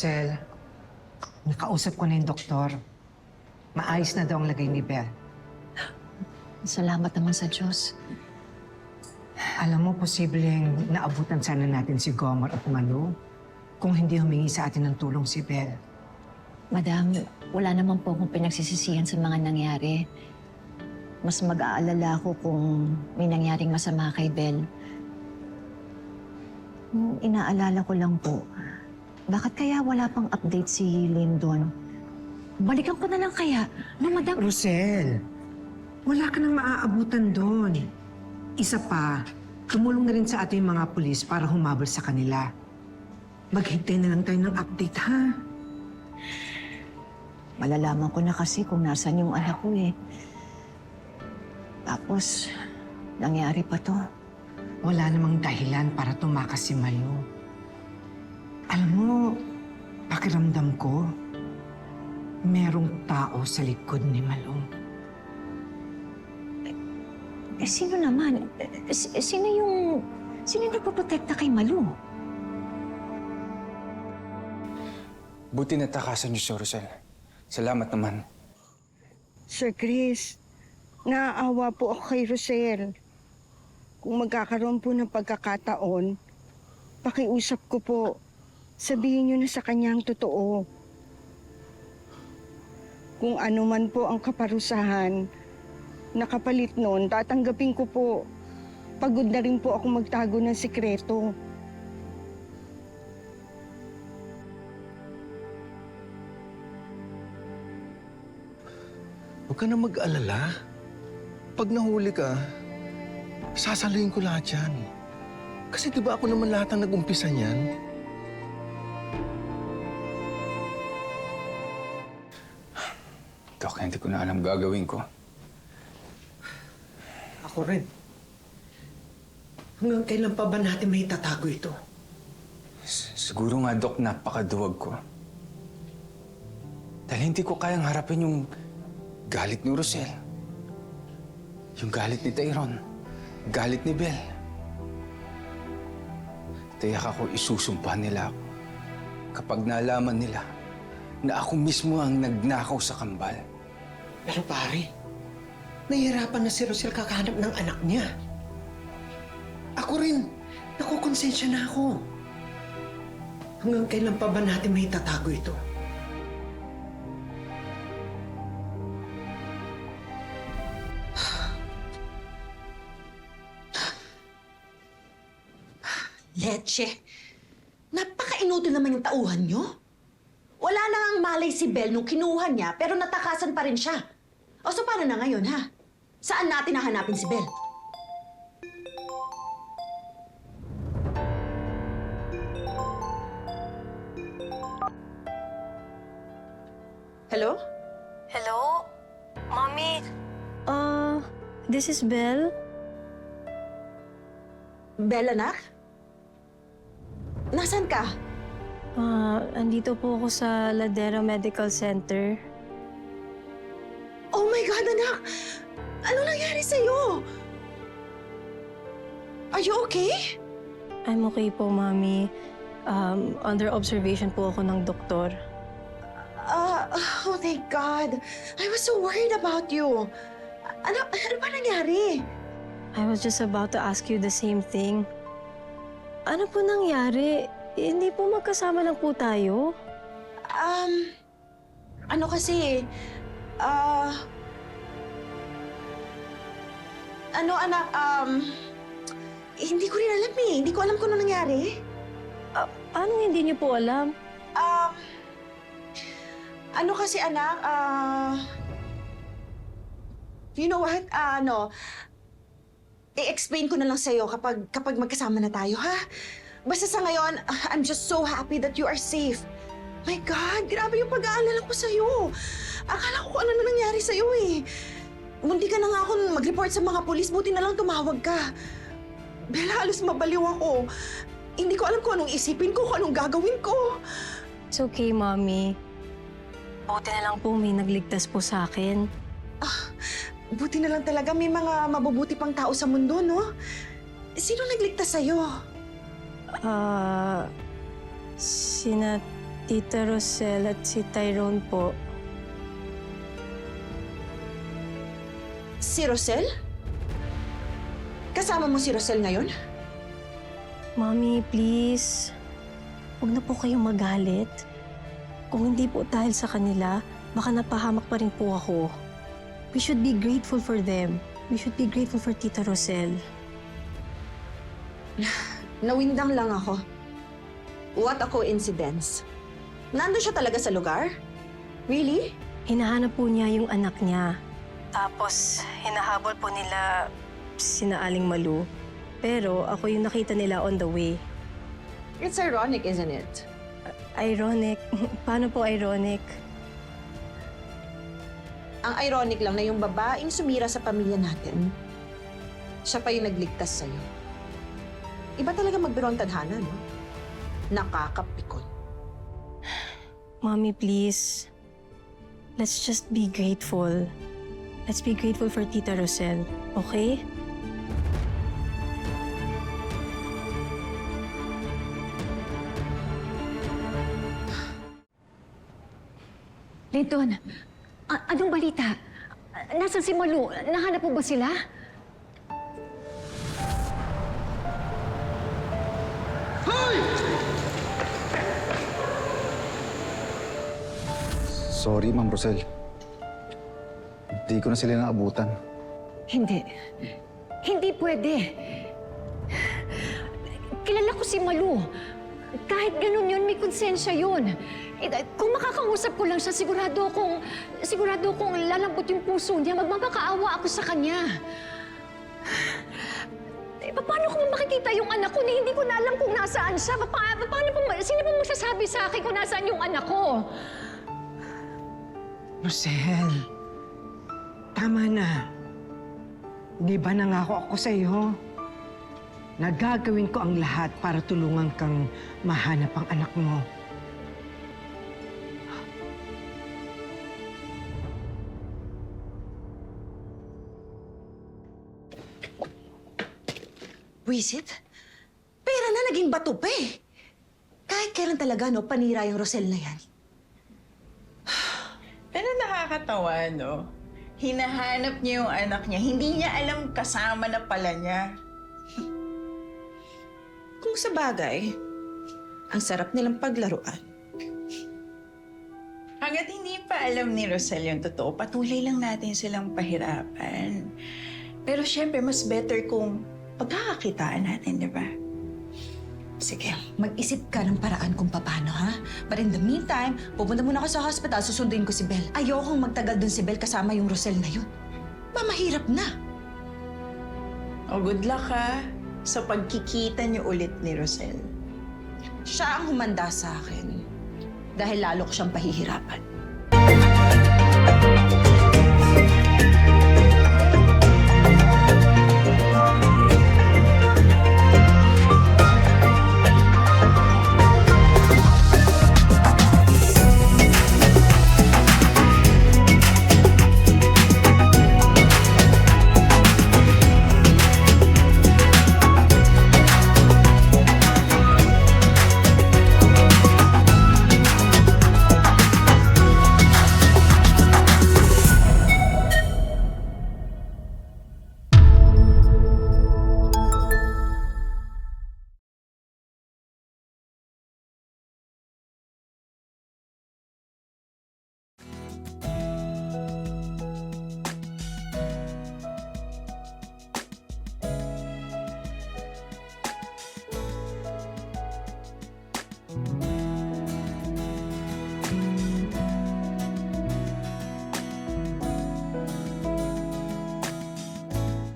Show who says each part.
Speaker 1: Rosel, nakausap ko na yung doktor. Maayos na daw ang lagay ni Belle.
Speaker 2: Salamat naman sa Diyos.
Speaker 1: Alam mo, posibleng naabutan sana natin si Gomar at Malu kung hindi humingi sa atin ng tulong si Belle.
Speaker 2: Madam, wala naman po akong pinagsisisihan sa mga nangyari. Mas mag-aalala ako kung may nangyaring masama kay Belle. Inaalala ko lang po, bakit kaya wala pang update si Lyndon? Balikan ko na lang kaya, no, Madam?
Speaker 1: Rosel, wala ka nang maaabutan doon. Isa pa, tumulong na rin sa ating mga pulis para humabol sa kanila. Maghintay na lang tayo ng update, ha?
Speaker 2: Malalaman ko na kasi kung nasan yung anak ko eh. Tapos, nangyari pa to.
Speaker 1: Wala namang dahilan para tumakas si Malu. Alam mo, pakiramdam ko, merong tao sa likod ni Malu.
Speaker 2: Sino naman? Sino yung nagpoprotekta kay Malu?
Speaker 3: Buti natakasan niyo si Rosel. Salamat naman.
Speaker 4: Sir Chris, naaawa po ako kay Rosel. Kung magkakaroon po ng pagkakataon, pakiusap ko po, sabihin niyo na sa kanya ang totoo. Kung ano man po ang kaparusahan, nakapalit noon, tatanggapin ko po. Pagod na rin po ako magtago ng sikreto.
Speaker 5: Huwag ka na mag-alala. Pag nahuli ka, sasaluhin ko lahat yan. Kasi di ba ako naman lahat ang nag-umpisa niyan?
Speaker 3: Dok, hindi ko na alam gagawin ko.
Speaker 1: Ako rin. Hanggang kailan pa ba natin may tatago ito?
Speaker 3: Siguro nga, Dok, napakaduwag ko. Dahil hindi ko kayang harapin yung galit ni Rosel. Yung galit ni Tyrone. Galit ni Belle. Tiyak ako isusumpa nila ako kapag nalaman nila na ako mismo ang nagnakaw sa kambal.
Speaker 1: Pero pare, nahihirapan na si Rosel kakahanap ng anak niya. Ako rin, nakukonsensya na ako. Hanggang kailan pa ba natin may tatago ito?
Speaker 6: Leche, napaka-inutil naman yung tauhan nyo. Wala na ngang malay si Belle nung kinuha niya, pero natakasan pa rin siya. O so paano na ngayon, ha? Saan natin hahanapin si Belle? Hello?
Speaker 7: Hello? Mommy? This is Belle.
Speaker 6: Belle, anak? Nasaan ka?
Speaker 7: Andito po ako sa Ladera Medical Center.
Speaker 6: Oh my God, anak! Ano nangyari sa'yo? Are you okay?
Speaker 7: I'm okay po, Mommy. Under observation po ako ng doktor.
Speaker 6: Oh thank God. I was so worried about you. Ano ba nangyari?
Speaker 7: I was just about to ask you the same thing. Ano po nangyari? Hindi po magkasama lang po tayo?
Speaker 6: Ano kasi, ano anak, hindi ko rin alam eh. Hindi ko alam kung ano nangyari.
Speaker 7: Paano hindi niyo po alam?
Speaker 6: Ano kasi anak, you know what, i-explain ko na lang sa'yo kapag magkasama na tayo, ha? Basta sa ngayon, I'm just so happy that you are safe. My God, grabe yung pag-aalala ko sa'yo. Akala ko kung ano na nangyari sa'yo eh. Munti ka na nga akong mag-report sa mga polis, buti na lang tumawag ka. Bella, halos mabaliw ako. Hindi ko alam kung anong isipin ko, kung anong gagawin ko.
Speaker 7: It's okay, Mommy. Buti na lang po may nagligtas po sa akin.
Speaker 6: Buti na lang talaga may mga mabubuti pang tao sa mundo, no? Sino nagligtas sa'yo?
Speaker 7: Sina Tita Rosel at si Tyrone po.
Speaker 6: Si Rosel? Kasama mo si Rosel ngayon?
Speaker 7: Mommy, please. Huwag na po kayong magalit. Kung hindi po dahil sa kanila, baka napahamak pa rin po ako. We should be grateful for them. We should be grateful for Tita Rosel.
Speaker 6: Nawindang lang ako. What a coincidence. Nandun siya talaga sa lugar? Really?
Speaker 7: Hinahanap po niya yung anak niya. Tapos, hinahabol po nila sina Aling Malu. Pero ako yung nakita nila on the way.
Speaker 6: It's ironic, isn't it?
Speaker 7: Ironic. Paano po ironic?
Speaker 6: Ang ironic lang na yung babaeng sumira sa pamilya natin, siya pa yung nagligtas sa'yo. Iba talaga magbiro ang tadhana, no? Nakakapikon.
Speaker 7: Mommy, please. Let's just be grateful. Let's be grateful for Tita Rosel, okay?
Speaker 2: Linton, anong balita? Nasaan si Malu? Nahanap mo ba sila?
Speaker 8: Sorry, Ma'am Rosel. Hindi ko na sila naabutan.
Speaker 2: Hindi. Hindi pwede. Kilala ko si Malu. Kahit ganun yun, may konsensya yun. Kung makakausap ko lang siya, sigurado kong lalambot yung puso niya, magmamakaawa ako sa kanya. Paano kung makikita yung anak ko na hindi ko na alam kung nasaan siya? Sino pa magsasabi sa akin kung nasaan yung anak ko?
Speaker 9: Rosel, tama na. Di ba nangako ako sa iyo? Nagagawin ko ang lahat para tulungan kang mahanap ang anak mo.
Speaker 6: Wisit? Pera na naging bato pa eh. Kahit kailan talaga, no, panira yung Rosel na yan.
Speaker 10: Pero nakakatawa, no? Hinahanap niya yung anak niya. Hindi niya alam kasama na pala niya. Kung sa bagay, ang sarap nilang paglaruan. Hanggat hindi pa alam ni Rosel yung totoo, patuloy lang natin silang pahirapan. Pero syempre, mas better kung pagkakakitaan natin, di ba?
Speaker 6: Sige, mag-isip ka ng paraan kung paano, ha? But in the meantime, pupunta muna ako sa hospital, susunduin ko si Belle. Ayokong magtagal dun si Belle kasama yung Rosel na yun. Mahirap na.
Speaker 10: O good luck, ha? Sa pagkikita niyo ulit ni Rosel.
Speaker 6: Siya ang humanda sa akin. Dahil lalo ko siyang pahihirapan.